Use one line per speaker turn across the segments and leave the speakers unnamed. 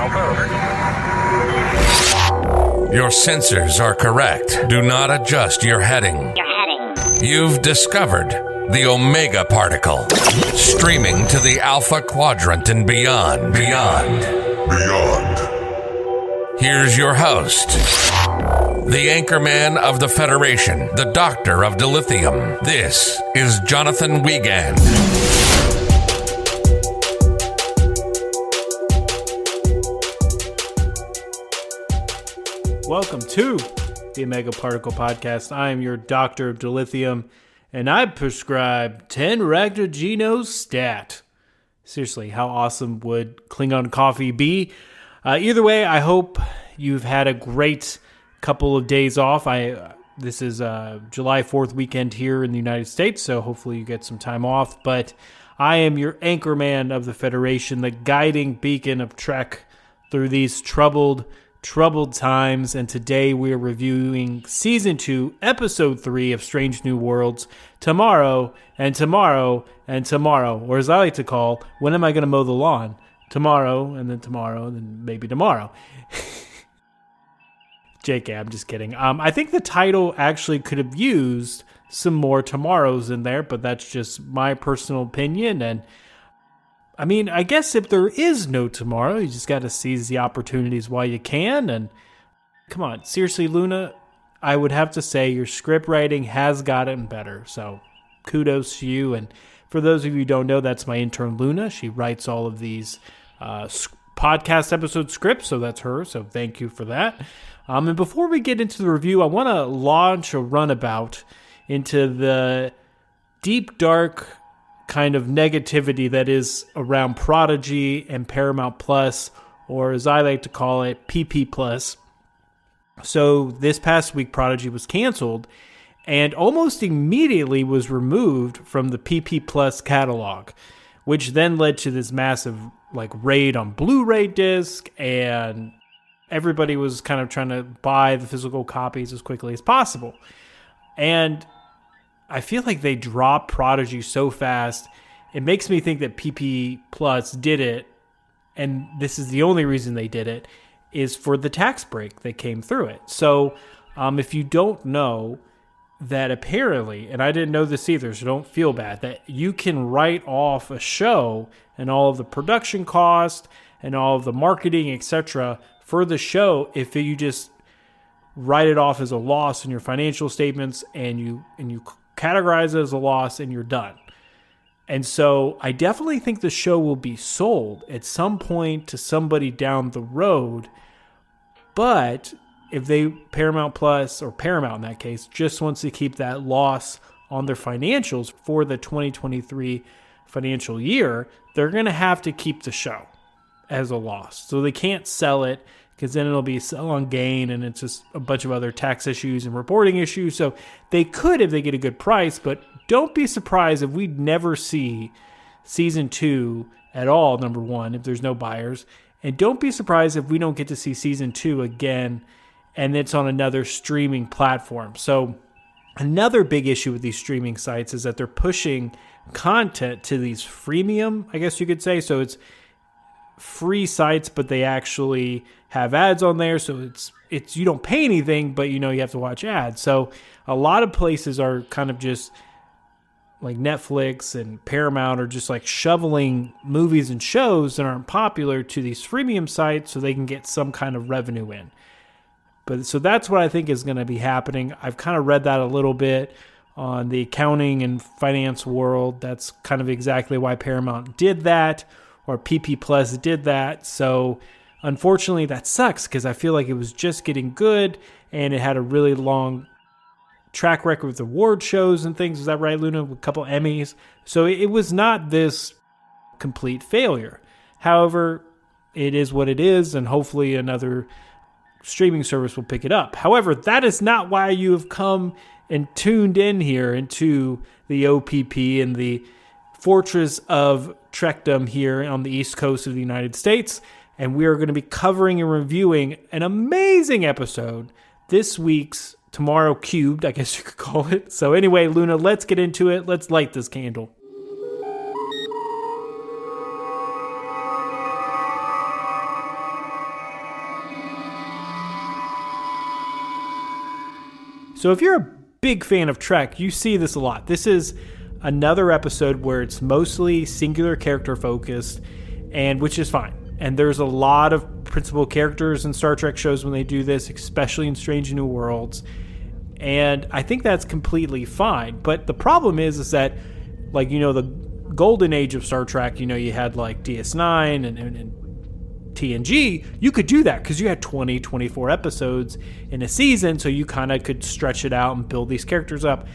Your sensors are correct. Do not adjust your heading. You've discovered the Omega Particle, streaming to the Alpha Quadrant and beyond. Here's your host, the anchorman of the Federation, the Doctor of Dilithium. This is Jonathan Wiegand.
Welcome to the Omega Particle Podcast. I am your Doctor of Dilithium, and I prescribe 10 Ragnagenos stat. Seriously, how awesome would Klingon coffee be? Either way, I hope you've had a great couple of days off. This is July 4th weekend here in the United States, so hopefully you get some time off. But I am your anchorman of the Federation, the guiding beacon of Trek through these troubled times, and today we are reviewing Season 2, Episode 3 of Strange New Worlds, Tomorrow, and Tomorrow, and Tomorrow, or as I like to call, when am I going to mow the lawn? Tomorrow, and then maybe tomorrow. JK, I'm just kidding. I think the title actually could have used some more tomorrows in there, but that's just my personal opinion. And I mean, I guess if there is no tomorrow, you just got to seize the opportunities while you can. And come on, seriously, Luna, I would have to say your script writing has gotten better. So kudos to you. And for those of you who don't know, that's my intern, Luna. She writes all of these podcast episode scripts, so that's her. So thank you for that. And before we get into the review, I want to launch a runabout into the deep, dark kind of negativity that is around Prodigy and Paramount Plus, or as I like to call it, PP Plus. So this past week, Prodigy was canceled and almost immediately was removed from the PP Plus catalog, which then led to this massive raid on Blu-ray disc, and everybody was kind of trying to buy the physical copies as quickly as possible. And I feel like they dropped Prodigy so fast. It makes me think that PP Plus did it, and this is the only reason they did it, is for the tax break that came through it. So if you don't know, that apparently, and I didn't know this either, so don't feel bad, that you can write off a show and all of the production cost and all of the marketing, etc., for the show if you just write it off as a loss in your financial statements and you categorize it as a loss and you're done. And so I definitely think the show will be sold at some point to somebody down the road, but if Paramount Plus, or Paramount in that case, just wants to keep that loss on their financials for the 2023 financial year, they're going to have to keep the show as a loss. So they can't sell it, because then it'll be sell on gain, and it's just a bunch of other tax issues and reporting issues. So they could if they get a good price, but don't be surprised if we never see Season 2 at all, number one, if there's no buyers. And don't be surprised if we don't get to see Season 2 again, and it's on another streaming platform. So another big issue with these streaming sites is that they're pushing content to these freemium, I guess you could say. So it's free sites, but they actually have ads on there. So it's you don't pay anything, but you have to watch ads. So a lot of places are kind of just like Netflix and Paramount are just like shoveling movies and shows that aren't popular to these freemium sites so they can get some kind of revenue in. But so that's what I think is going to be happening. I've kind of read that a little bit on the accounting and finance world. That's kind of exactly why Paramount did that, or PP Plus did that. So unfortunately that sucks, because I feel like it was just getting good and it had a really long track record with award shows and things. Is that right, Luna? A couple Emmys. So it was not this complete failure. However, it is what it is, and hopefully another streaming service will pick it up. However, that is not why you have come and tuned in here into the OPP and the fortress of Trekdom here on the East Coast of the United States. And we are going to be covering and reviewing an amazing episode, this week's Tomorrow Cubed, I guess you could call it. So anyway, Luna, let's get into it. Let's light this candle. So if you're a big fan of Trek, you see this a lot. This is another episode where it's mostly singular character focused, and which is fine. And there's a lot of principal characters in Star Trek shows when they do this, especially in Strange New Worlds. And I think that's completely fine. But the problem is that, like, the golden age of Star Trek, you had like DS9 and TNG, you could do that because you had 20, 24 episodes in a season, so you kind of could stretch it out and build these characters up.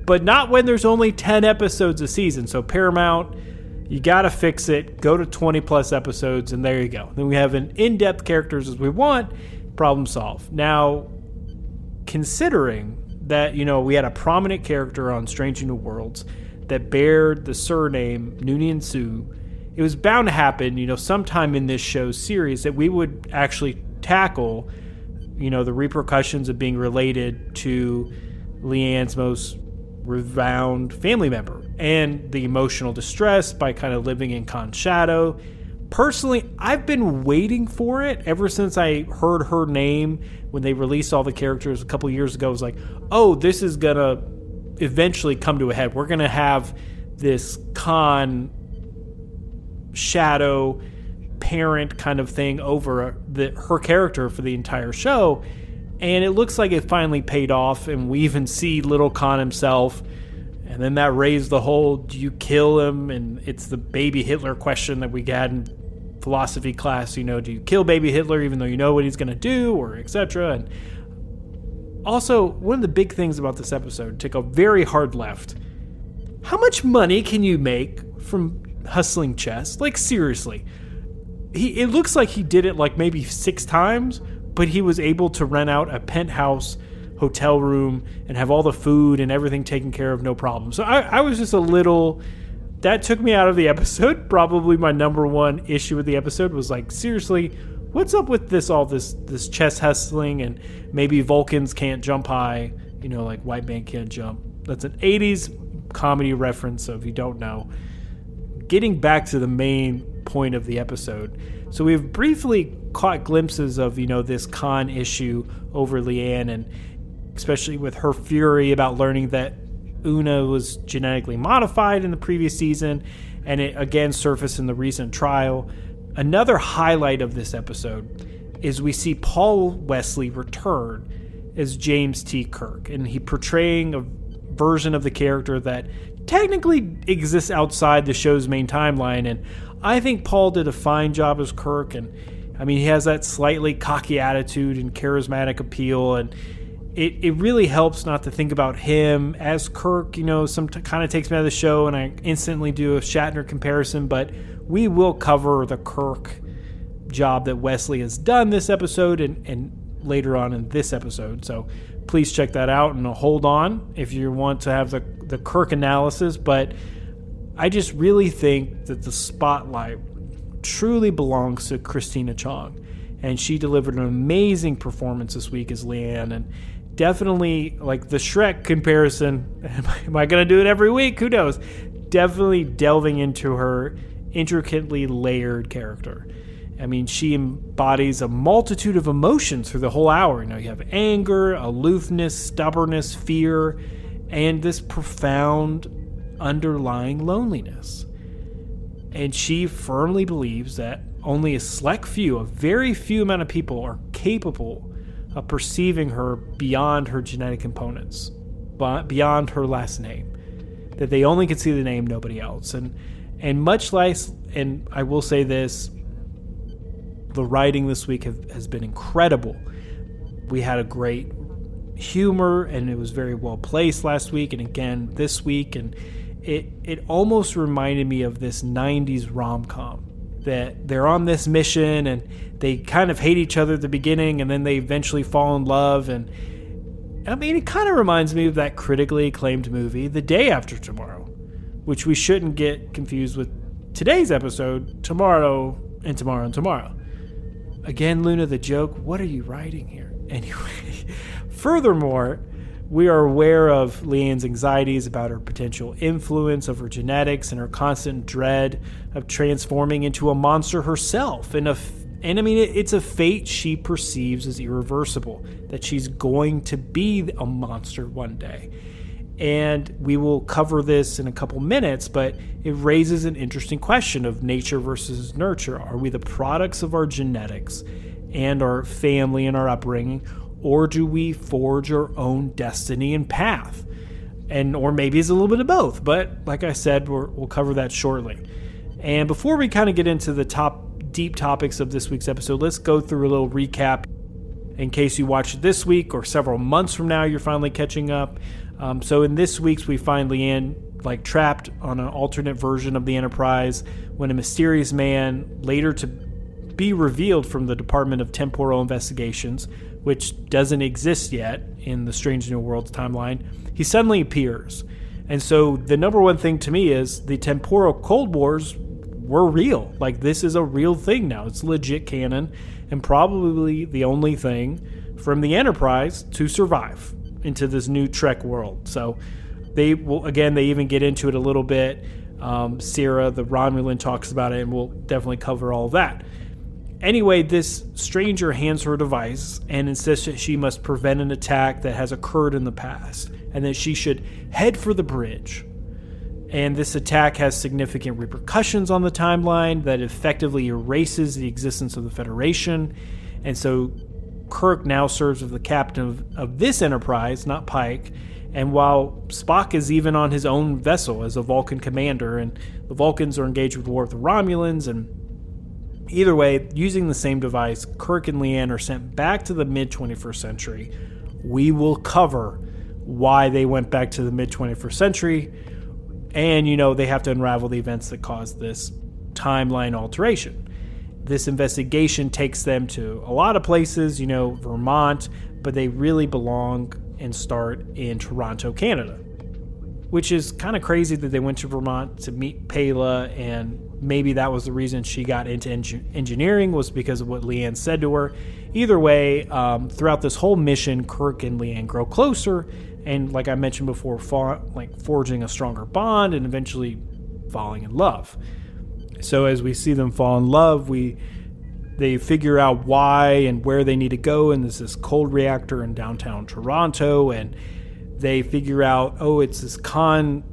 But not when there's only 10 episodes a season. So Paramount, you got to fix it. Go to 20 plus episodes, and there you go. Then we have an in-depth characters as we want. Problem solved. Now, considering that, we had a prominent character on Strange New Worlds that bared the surname Noonien Sue, it was bound to happen, sometime in this show's series that we would actually tackle, the repercussions of being related to Leanne's most revered family member and the emotional distress by kind of living in Khan's shadow. Personally, I've been waiting for it ever since I heard her name when they released all the characters a couple years ago. I was like, oh, this is going to eventually come to a head. We're going to have this Khan shadow parent kind of thing over her character for the entire show. And it looks like it finally paid off, and we even see little Khan himself. And then that raised the whole, do you kill him? And it's the baby Hitler question that we had in philosophy class. Do you kill baby Hitler even though you know what he's going to do, or etc.? And also, one of the big things about this episode, take a very hard left. How much money can you make from hustling chess? Like, seriously. It looks like he did it like maybe 6 times, but he was able to rent out a penthouse hotel room and have all the food and everything taken care of, no problem. So I was just a little... That took me out of the episode. Probably my number one issue with the episode was like, seriously, what's up with this chess hustling, and maybe Vulcans can't jump high, like white man can't jump. That's an 80s comedy reference, so if you don't know. Getting back to the main point of the episode. So we've briefly caught glimpses of, this Khan issue over Leanne, and especially with her fury about learning that Una was genetically modified in the previous season, and it again surfaced in the recent trial. Another highlight of this episode is we see Paul Wesley return as James T. Kirk, and he portraying a version of the character that technically exists outside the show's main timeline, and I think Paul did a fine job as Kirk. And I mean, he has that slightly cocky attitude and charismatic appeal, and it really helps not to think about him as Kirk. Kind of takes me out of the show, and I instantly do a Shatner comparison, but we will cover the Kirk job that Wesley has done this episode and later on in this episode. So please check that out, and hold on if you want to have the Kirk analysis. But I just really think that the spotlight truly belongs to Christina Chong, and she delivered an amazing performance this week as Leanne, and definitely, like the Shrek comparison, am I going to do it every week? Who knows? Definitely delving into her intricately layered character. I mean, she embodies a multitude of emotions through the whole hour. You have anger, aloofness, stubbornness, fear, and this profound underlying loneliness. And she firmly believes that only a select few, a very few amount of people, are capable of perceiving her beyond her genetic components, beyond her last name. That they only can see the name, nobody else. And much less, and I will say this, the writing this week has been incredible. We had a great humor, and it was very well placed last week and again this week, and it almost reminded me of this 90s rom-com, that they're on this mission and they kind of hate each other at the beginning, and then they eventually fall in love. And I mean, it kind of reminds me of that critically acclaimed movie The Day After Tomorrow, which we shouldn't get confused with today's episode, Tomorrow and Tomorrow and Tomorrow. Again, Luna, the joke, what are you writing here? Anyway, furthermore, we are aware of Leanne's anxieties about her potential influence of her genetics and her constant dread of transforming into a monster herself in a And I mean, it's a fate she perceives as irreversible, that she's going to be a monster one day. And we will cover this in a couple minutes, but it raises an interesting question of nature versus nurture. Are we the products of our genetics and our family and our upbringing, or do we forge our own destiny and path? Or maybe it's a little bit of both, but like I said, we'll cover that shortly. And before we kind of get into the deep topics of this week's episode, let's go through a little recap in case you watched it this week or several months from now you're finally catching up. So in this week's, we find Leanne trapped on an alternate version of the Enterprise when a mysterious man, later to be revealed from the Department of Temporal Investigations, which doesn't exist yet in the Strange New Worlds timeline, he suddenly appears. And so the number one thing to me is the temporal Cold Wars were real. This is a real thing now. It's legit canon and probably the only thing from the Enterprise to survive into this new Trek world. So they even get into it a little bit. Sarah, the Romulan, talks about it, and we'll definitely cover all of that. Anyway, this stranger hands her a device and insists that she must prevent an attack that has occurred in the past, and that she should head for the bridge. And this attack has significant repercussions on the timeline that effectively erases the existence of the Federation. And so Kirk now serves as the captain of this Enterprise, not Pike. And while Spock is even on his own vessel as a Vulcan commander, and the Vulcans are engaged with war with the Romulans, and either way, using the same device, Kirk and Leanne are sent back to the mid-21st century. We will cover why they went back to the mid-21st century, and, they have to unravel the events that caused this timeline alteration. This investigation takes them to a lot of places, Vermont, but they really belong and start in Toronto, Canada, which is kind of crazy that they went to Vermont to meet Pela, and maybe that was the reason she got into engineering, was because of what Leanne said to her. Either way, throughout this whole mission, Kirk and Leanne grow closer, and like I mentioned before, forging a stronger bond and eventually falling in love. So as we see them fall in love, they figure out why and where they need to go, and there's this cold reactor in downtown Toronto, and they figure out, it's this Khan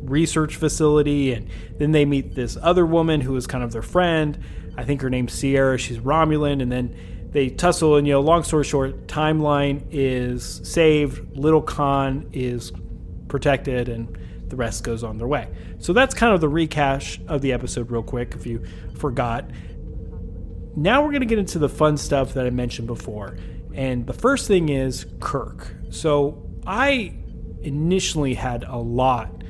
research facility, and then they meet this other woman who is kind of their friend. I think her name's Sierra. She's Romulan, and then they tussle, and long story short, timeline is saved, little Khan is protected, and the rest goes on their way. So that's kind of the recash of the episode real quick, if you forgot. Now we're going to get into the fun stuff that I mentioned before, and the first thing is Kirk. So I initially had a lot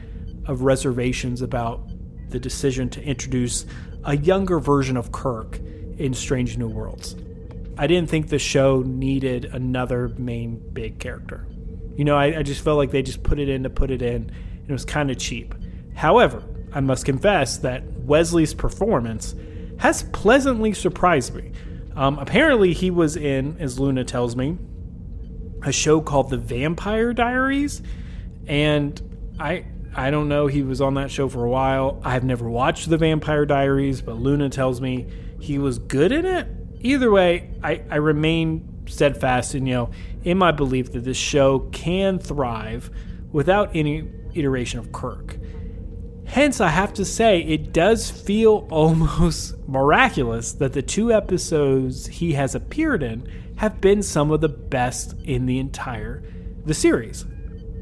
of reservations about the decision to introduce a younger version of Kirk in Strange New Worlds. I didn't think the show needed another main big character. I just felt like they just put it in to put it in, and it was kind of cheap. However, I must confess that Wesley's performance has pleasantly surprised me. Apparently he was in, as Luna tells me, a show called The Vampire Diaries, and I don't know, he was on that show for a while. I've never watched The Vampire Diaries, but Luna tells me he was good in it. Either way, I remain steadfast in my belief that this show can thrive without any iteration of Kirk. Hence, I have to say, it does feel almost miraculous that the 2 episodes he has appeared in have been some of the best in the series.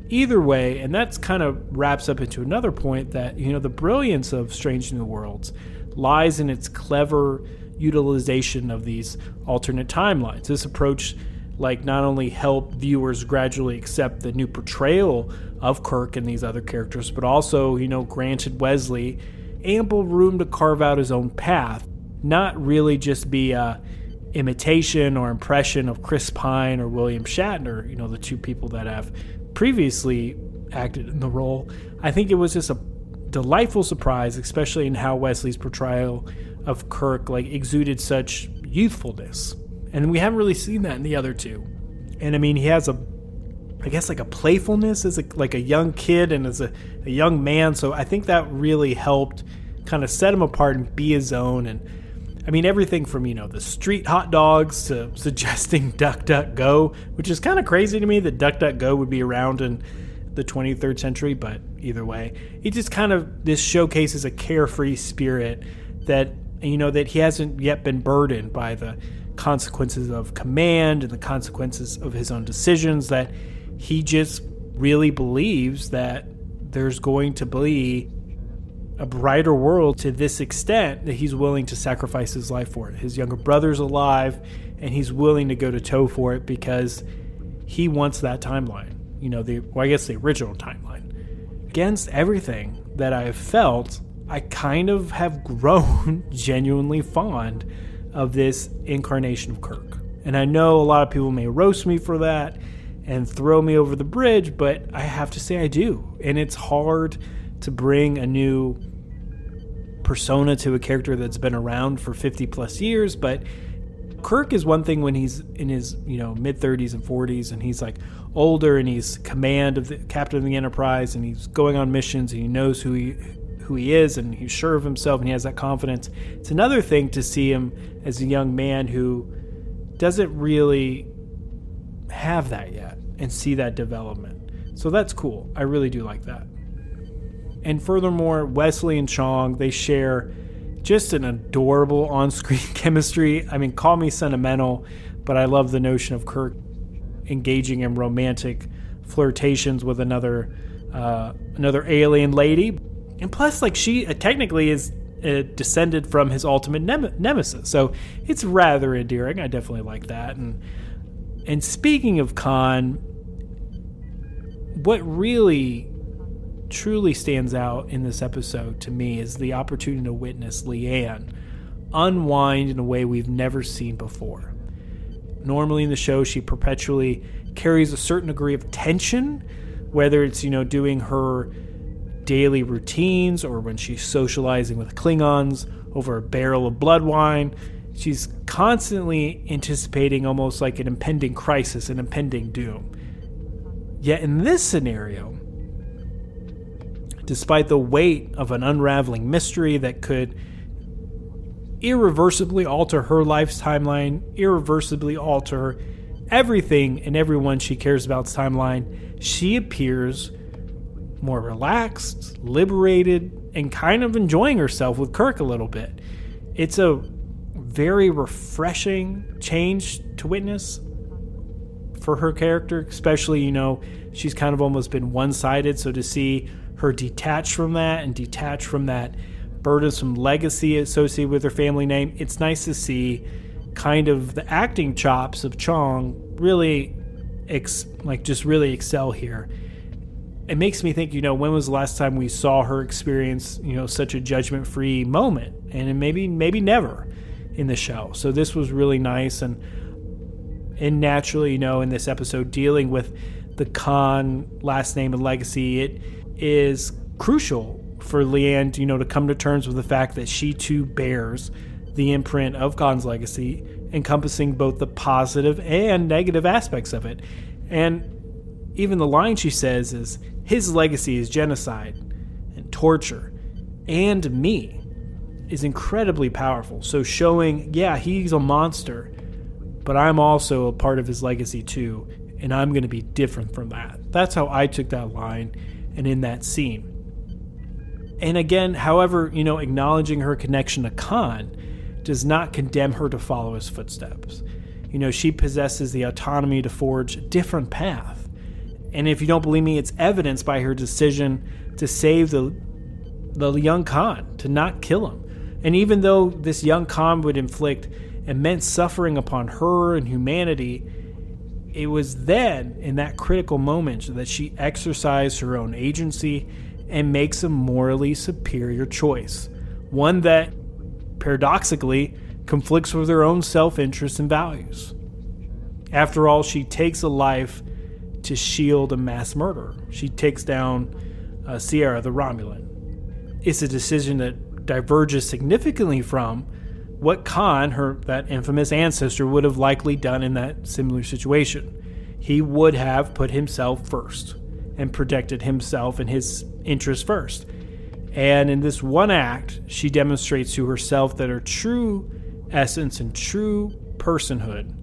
Either way, and that's kind of wraps up into another point, that the brilliance of Strange New Worlds lies in its clever utilization of these alternate timelines. This approach not only helped viewers gradually accept the new portrayal of Kirk and these other characters, but also granted Wesley ample room to carve out his own path, not really just be a imitation or impression of Chris Pine or William Shatner, the 2 people that have previously acted in the role. I think it was just a delightful surprise, especially in how Wesley's portrayal of Kirk exuded such youthfulness, and we haven't really seen that in the other 2. And I mean, he has a playfulness as a young kid and as a young man, so I think that really helped kind of set him apart and be his own. And I mean, everything from, the street hot dogs to suggesting DuckDuckGo, which is kind of crazy to me that DuckDuckGo would be around in the 23rd century, but either way, this showcases a carefree spirit that, that he hasn't yet been burdened by the consequences of command and the consequences of his own decisions, that he just really believes that there's going to be a brighter world to this extent that he's willing to sacrifice his life for it. His younger brother's alive, and he's willing to go to toe for it because he wants that timeline. The original timeline. Against everything that I have felt, I kind of have grown genuinely fond of this incarnation of Kirk. And I know a lot of people may roast me for that and throw me over the bridge, but I have to say I do. And it's hard to bring a new persona to a character that's been around for 50 plus years, but Kirk is one thing when he's in his mid 30s and 40s and he's like older and he's command of the captain of the Enterprise and he's going on missions and he knows who he is and he's sure of himself and he has that confidence. It's another thing to see him as a young man who doesn't really have that yet and see that development. So that's cool. I really do like that. And furthermore, Wesley and Chong, they share just an adorable on-screen chemistry. I mean, call me sentimental, but I love the notion of Kirk engaging in romantic flirtations with another alien lady. And plus, she technically is descended from his ultimate nemesis. So it's rather endearing. I definitely like that. And speaking of Khan, what really truly stands out in this episode to me is the opportunity to witness Leanne unwind in a way we've never seen before. Normally in the show, she perpetually carries a certain degree of tension, whether it's, doing her daily routines or when she's socializing with Klingons over a barrel of blood wine. She's constantly anticipating almost like an impending crisis, an impending doom. Yet in this scenario, despite the weight of an unraveling mystery that could irreversibly alter her life's timeline, irreversibly alter everything and everyone she cares about's timeline, she appears more relaxed, liberated, and kind of enjoying herself with Kirk a little bit. It's a very refreshing change to witness for her character, especially, she's kind of almost been one-sided, so to see her detached from that and detached from that burdensome legacy associated with her family name, it's nice to see kind of the acting chops of Chong really really excel here. It makes me think, when was the last time we saw her experience, such a judgment-free moment? And maybe never in the show. So this was really nice. And naturally, in this episode, dealing with the Khan last name and legacy, it is crucial for Leanne, to come to terms with the fact that she too bears the imprint of Khan's legacy, encompassing both the positive and negative aspects of it. And even the line she says is, his legacy is genocide and torture and me, is incredibly powerful. So showing, he's a monster, but I'm also a part of his legacy too, and I'm going to be different from that. That's how I took that line and in that scene. And again, however, acknowledging her connection to Khan does not condemn her to follow his footsteps. She possesses the autonomy to forge a different path. And if you don't believe me, it's evidenced by her decision to save the young Khan, to not kill him. And even though this young Khan would inflict immense suffering upon her and humanity, it was then, in that critical moment, that she exercised her own agency and makes a morally superior choice. One that, paradoxically, conflicts with her own self-interest and values. After all, she takes a life to shield a mass murder. She takes down Sierra, the Romulan. It's a decision that diverges significantly from what Khan, that infamous ancestor, would have likely done in that similar situation. He would have put himself first and protected himself and his interests first. And in this one act, she demonstrates to herself that her true essence and true personhood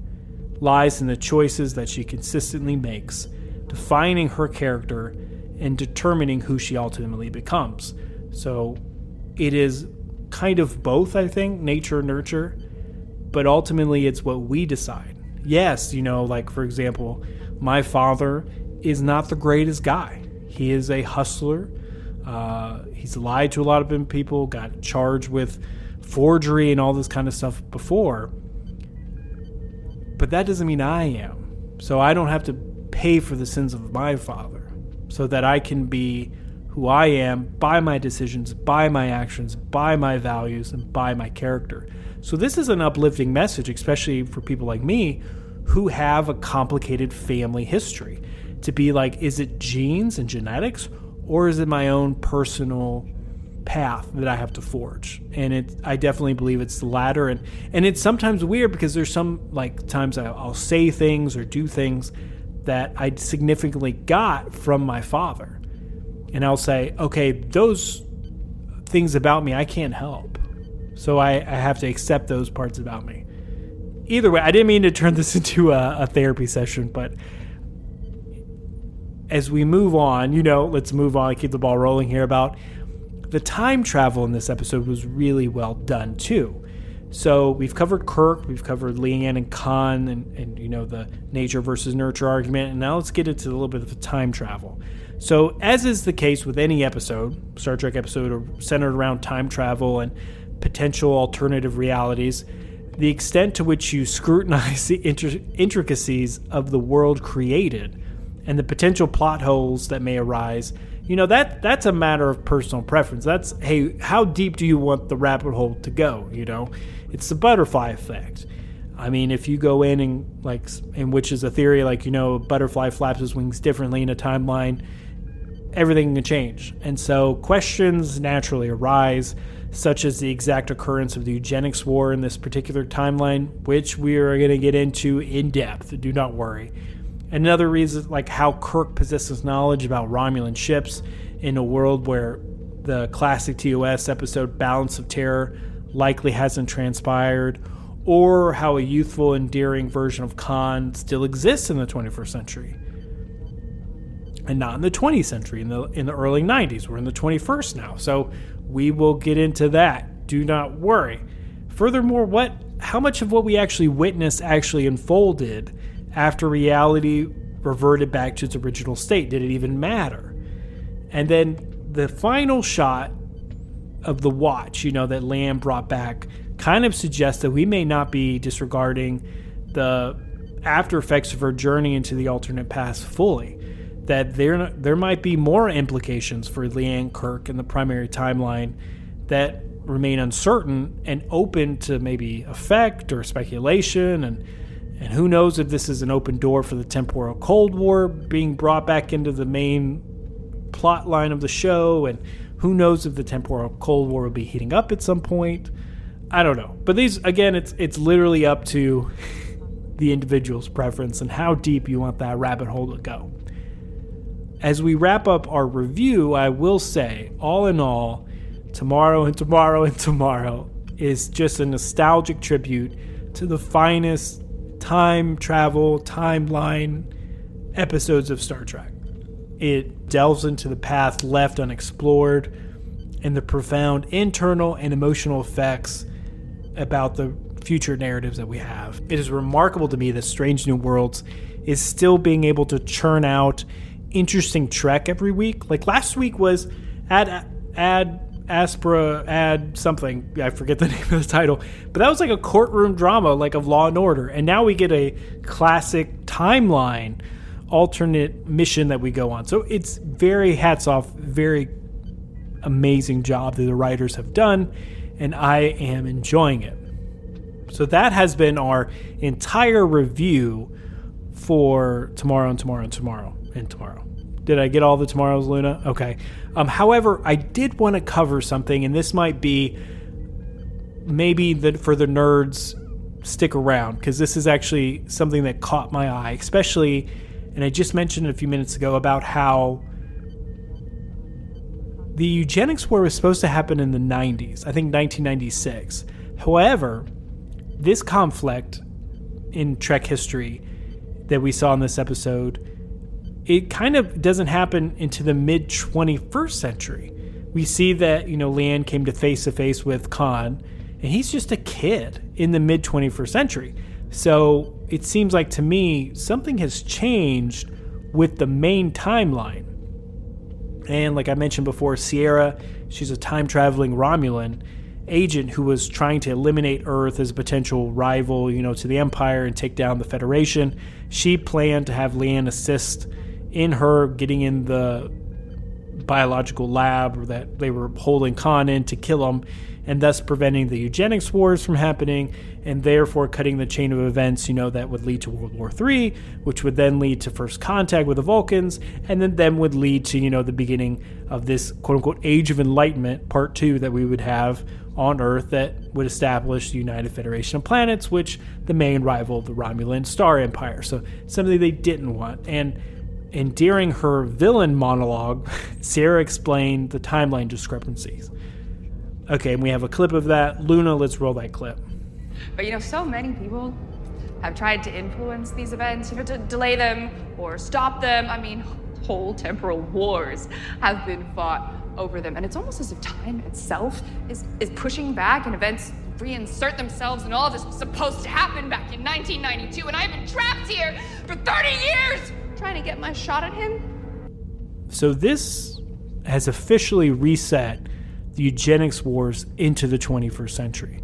lies in the choices that she consistently makes, defining her character and determining who she ultimately becomes. So it is kind of both, I think, nature and nurture, but ultimately it's what we decide. Yes, like for example, my father is not the greatest guy. He is a hustler. He's lied to a lot of people, got charged with forgery and all this kind of stuff before. But that doesn't mean I am. So I don't have to pay for the sins of my father, so that I can be who I am by my decisions, by my actions, by my values, and by my character. So this is an uplifting message, especially for people like me who have a complicated family history. To be like, is it genes and genetics, or is it my own personal path that I have to forge? And I definitely believe it's the latter. And it's sometimes weird because there's some times I'll say things or do things that I significantly got from my father. And I'll say, okay, those things about me I can't help. So I have to accept those parts about me. Either way, I didn't mean to turn this into a therapy session, but as we move on, let's move on, keep the ball rolling here. About the time travel in this episode was really well done too. So we've covered Kirk, we've covered Leanne and Khan, and the nature versus nurture argument, and now let's get into a little bit of the time travel. So as is the case with any episode, Star Trek episode centered around time travel and potential alternative realities, the extent to which you scrutinize the intricacies of the world created and the potential plot holes that may arise, that's a matter of personal preference. That's, hey, how deep do you want the rabbit hole to go? It's the butterfly effect. I mean, if you go in and which is a theory, a butterfly flaps its wings differently in a timeline, everything can change. And so questions naturally arise, such as the exact occurrence of the eugenics war in this particular timeline, which we are going to get into in depth. Do not worry. Another reason, how Kirk possesses knowledge about Romulan ships in a world where the classic TOS episode Balance of Terror likely hasn't transpired, or how a youthful, endearing version of Khan still exists in the 21st century. And not in the 20th century, in the early 90s. We're in the 21st now. So we will get into that. Do not worry. Furthermore, how much of what we actually witnessed actually unfolded after reality reverted back to its original state? Did it even matter? And then the final shot of the watch, that Lamb brought back, kind of suggests that we may not be disregarding the after effects of her journey into the alternate past fully. That there might be more implications for Leanne, Kirk, and the primary timeline that remain uncertain and open to maybe effect or speculation. And who knows if this is an open door for the temporal Cold War being brought back into the main plot line of the show. And who knows if the temporal Cold War will be heating up at some point. I don't know. But these, again, it's literally up to the individual's preference and how deep you want that rabbit hole to go. As we wrap up our review, I will say, all in all, Tomorrow and Tomorrow and Tomorrow is just a nostalgic tribute to the finest time travel, timeline episodes of Star Trek. It delves into the path left unexplored and the profound internal and emotional effects about the future narratives that we have. It is remarkable to me that Strange New Worlds is still being able to churn out interesting Trek every week. Last week was Ad something. I forget the name of the title. But that was a courtroom drama, of Law and Order. And now we get a classic timeline alternate mission that we go on. So it's very hats off, very amazing job that the writers have done. And I am enjoying it. So that has been our entire review for Tomorrow and Tomorrow and Tomorrow and Tomorrow. Did I get all the tomorrows, Luna? Okay. However, I did want to cover something, and this might be maybe for the nerds, stick around, because this is actually something that caught my eye, especially, and I just mentioned a few minutes ago about how the eugenics war was supposed to happen in the 90s, I think 1996. However, this conflict in Trek history that we saw in this episode, it kind of doesn't happen into the mid 21st century. We see that, Leanne came to face with Khan, and he's just a kid in the mid 21st century. So it seems like to me something has changed with the main timeline. And like I mentioned before, Sierra, she's a time-traveling Romulan agent who was trying to eliminate Earth as a potential rival, to the Empire and take down the Federation. She planned to have Leanne assist in her getting in the biological lab that they were holding Khan in to kill him, and thus preventing the eugenics wars from happening, and therefore cutting the chain of events, that would lead to World War III, which would then lead to first contact with the Vulcans, and then would lead to, the beginning of this quote-unquote Age of Enlightenment, Part 2, that we would have on Earth that would establish the United Federation of Planets, which the main rival of the Romulan Star Empire. So something they didn't want. And during her villain monologue, Sarah explained the timeline discrepancies. Okay, and we have a clip of that. Luna, let's roll that clip.
But so many people have tried to influence these events, to delay them or stop them. I mean, whole temporal wars have been fought over them. And it's almost as if time itself is pushing back, and events reinsert themselves, and all of this was supposed to happen back in 1992, and I've been trapped here for 30 years trying to get my shot at him.
So this has officially reset the eugenics wars into the 21st century.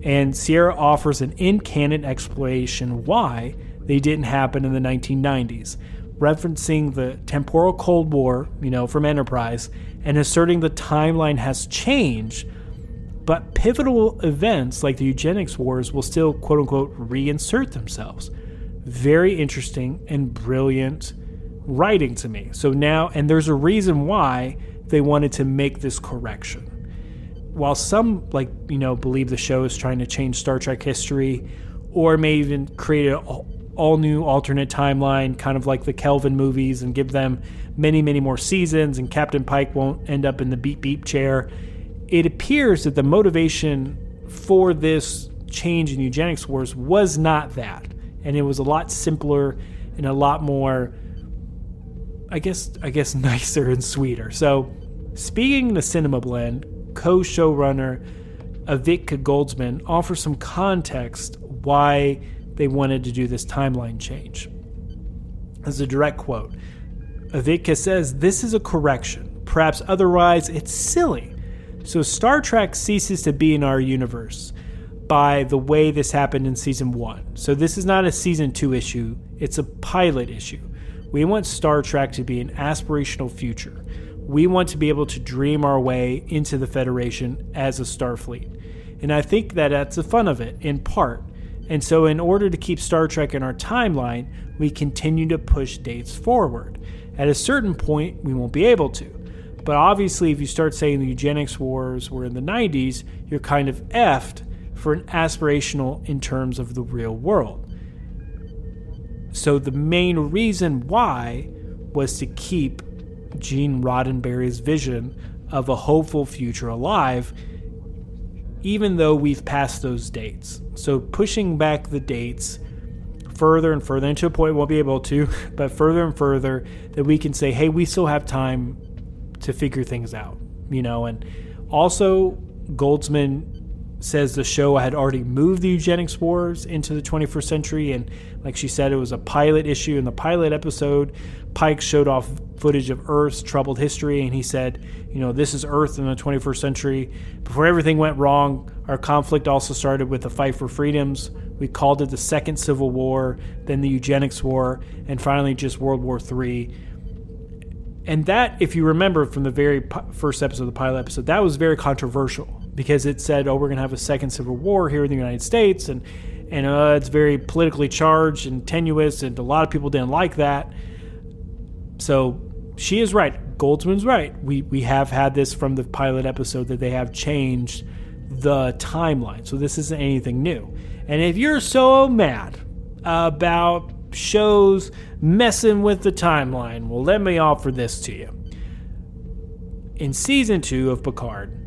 And Sierra offers an in-canon explanation why they didn't happen in the 1990s, referencing the temporal Cold War, from Enterprise, and asserting the timeline has changed, but pivotal events like the eugenics wars will still, quote-unquote, reinsert themselves. Very interesting and brilliant writing to me. So now, and there's a reason why they wanted to make this correction. While some, believe the show is trying to change Star Trek history, or may even create an all-new alternate timeline, kind of like the Kelvin movies, and give them many, many more seasons, and Captain Pike won't end up in the beep-beep chair, it appears that the motivation for this change in eugenics wars was not that. And it was a lot simpler and a lot more, I guess nicer and sweeter. So, speaking to Cinema Blend, co-showrunner Avitka Goldsman offers some context why they wanted to do this timeline change. As a direct quote, Avitka says, "This is a correction. Perhaps otherwise it's silly. So Star Trek ceases to be in our universe by the way this happened in season 1. So this is not a season 2 issue, it's a pilot issue. We want Star Trek to be an aspirational future. We want to be able to dream our way into the Federation as a Starfleet." And I think that that's the fun of it, in part. And so in order to keep Star Trek in our timeline, we continue to push dates forward. At a certain point, we won't be able to. But obviously, if you start saying the eugenics wars were in the 90s, you're kind of effed for an aspirational in terms of the real world. So the main reason why was to keep Gene Roddenberry's vision of a hopeful future alive, even though we've passed those dates. So pushing back the dates further and further, and to a point we won't be able to, but further and further, that we can say, hey, we still have time to figure things out, and also Goldsman says the show had already moved the eugenics wars into the 21st century, and like she said, it was a pilot issue. In the pilot episode, Pike showed off footage of Earth's troubled history, and he said, this is Earth in the 21st century. Before everything went wrong, our conflict also started with the fight for freedoms. We called it the Second Civil War, then the Eugenics War, and finally just World War III. And that, if you remember from the very first episode, the pilot episode, that was very controversial because it said, we're going to have a second civil war here in the United States, and it's very politically charged and tenuous, and a lot of people didn't like that. So she is right. Goldsman's right. We have had this from the pilot episode that they have changed the timeline. So this isn't anything new. And if you're so mad about shows messing with the timeline, well, let me offer this to you. In season 2 of Picard,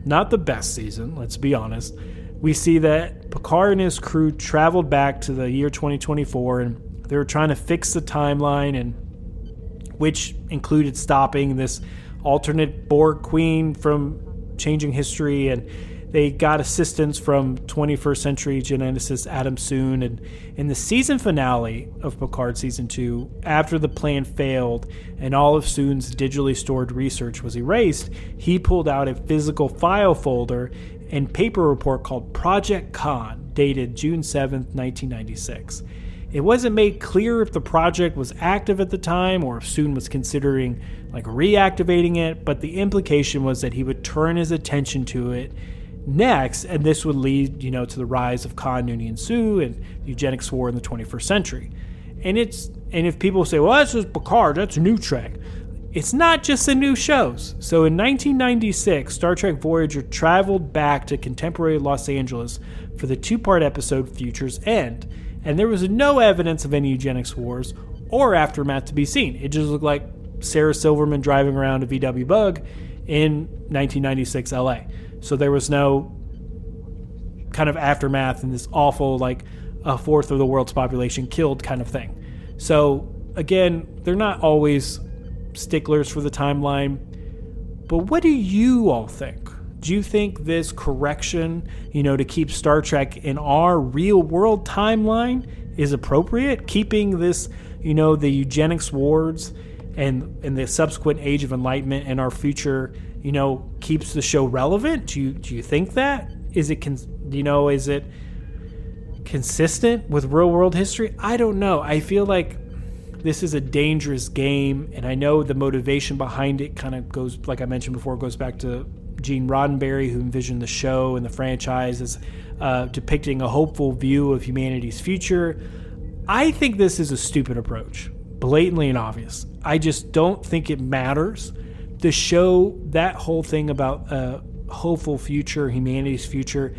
not the best season, let's be honest, we see that Picard and his crew traveled back to the year 2024, and they were trying to fix the timeline, and which included stopping this alternate Borg queen from changing history, and they got assistance from 21st century geneticist Adam Soon. And in the season finale of Picard Season 2, after the plan failed and all of Soon's digitally stored research was erased, he pulled out a physical file folder and paper report called Project Khan, dated June 7th, 1996. It wasn't made clear if the project was active at the time or if Soon was considering reactivating it, but the implication was that he would turn his attention to it next, and this would lead, to the rise of Khan, Noonien and Sue and the eugenics war in the 21st century. And if people say, well, that's just Picard, that's a new Trek. It's not just the new shows. So in 1996, Star Trek Voyager traveled back to contemporary Los Angeles for the 2-part episode Future's End, and there was no evidence of any eugenics wars or aftermath to be seen. It just looked like Sarah Silverman driving around a VW Bug in 1996 LA. So there was no kind of aftermath and this awful, a fourth of the world's population killed kind of thing. So again, they're not always sticklers for the timeline, but what do you all think? Do you think this correction, to keep Star Trek in our real world timeline is appropriate? Keeping this, the eugenics wars and the subsequent Age of Enlightenment in our future, keeps the show relevant? Do you think that? Is it consistent with real world history? I don't know. I feel like this is a dangerous game, and I know the motivation behind it kind of goes, like I mentioned before, goes back to Gene Roddenberry, who envisioned the show and the franchise as depicting a hopeful view of humanity's future. I think this is a stupid approach, blatantly and obvious. I just don't think it matters. The show, that whole thing about a hopeful future, humanity's future,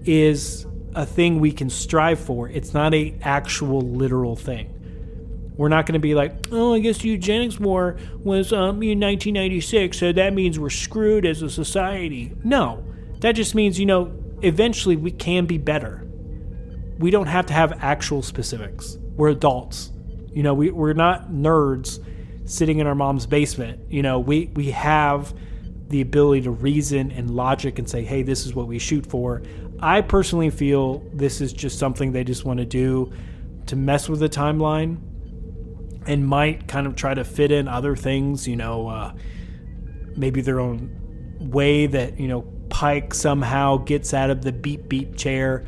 is a thing we can strive for. It's not a actual literal thing. We're not going to be like, oh, I guess the eugenics war was in 1996, so that means we're screwed as a society. No, that just means, eventually we can be better. We don't have to have actual specifics. We're adults. We're not nerds sitting in our mom's basement. We have the ability to reason and logic and say, hey, this is what we shoot for. I personally feel this is just something they just want to do to mess with the timeline, and might kind of try to fit in other things, maybe their own way that, Pike somehow gets out of the beep beep chair.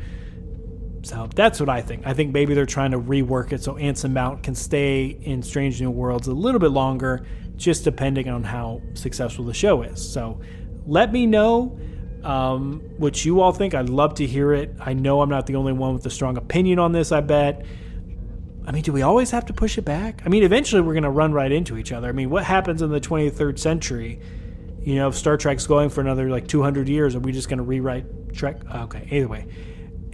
So that's what I think. I think maybe they're trying to rework it so Anson Mount can stay in Strange New Worlds a little bit longer, just depending on how successful the show is. So let me know what you all think. I'd love to hear it. I know I'm not the only one with a strong opinion on this, I bet. Do we always have to push it back? Eventually we're going to run right into each other. What happens in the 23rd century? If Star Trek's going for another 200 years, are we just going to rewrite Trek? Okay, either way.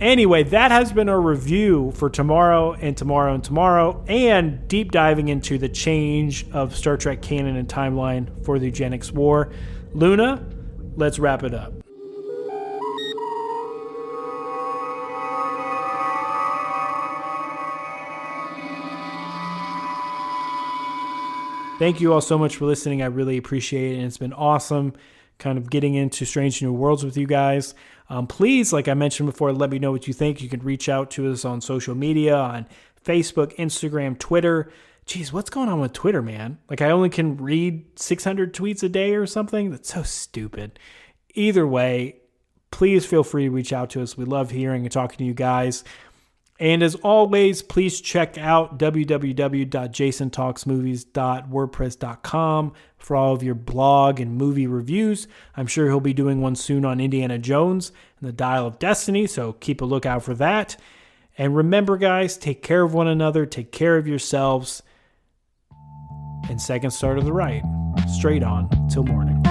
Anyway, that has been our review for tomorrow and tomorrow and tomorrow, and deep diving into the change of Star Trek canon and timeline for the eugenics war. Luna, let's wrap it up. Thank you all so much for listening. I really appreciate it, and it's been awesome kind of getting into Strange New Worlds with you guys. Please, like I mentioned before, let me know what you think. You can reach out to us on social media, on Facebook, Instagram, Twitter. Jeez, what's going on with Twitter, man? I only can read 600 tweets a day or something? That's so stupid. Either way, please feel free to reach out to us. We love hearing and talking to you guys. And as always, please check out www.jasontalksmovies.wordpress.com for all of your blog and movie reviews. I'm sure he'll be doing one soon on Indiana Jones and the Dial of Destiny, so keep a lookout for that. And remember, guys, take care of one another, take care of yourselves, and second star to the right, straight on till morning.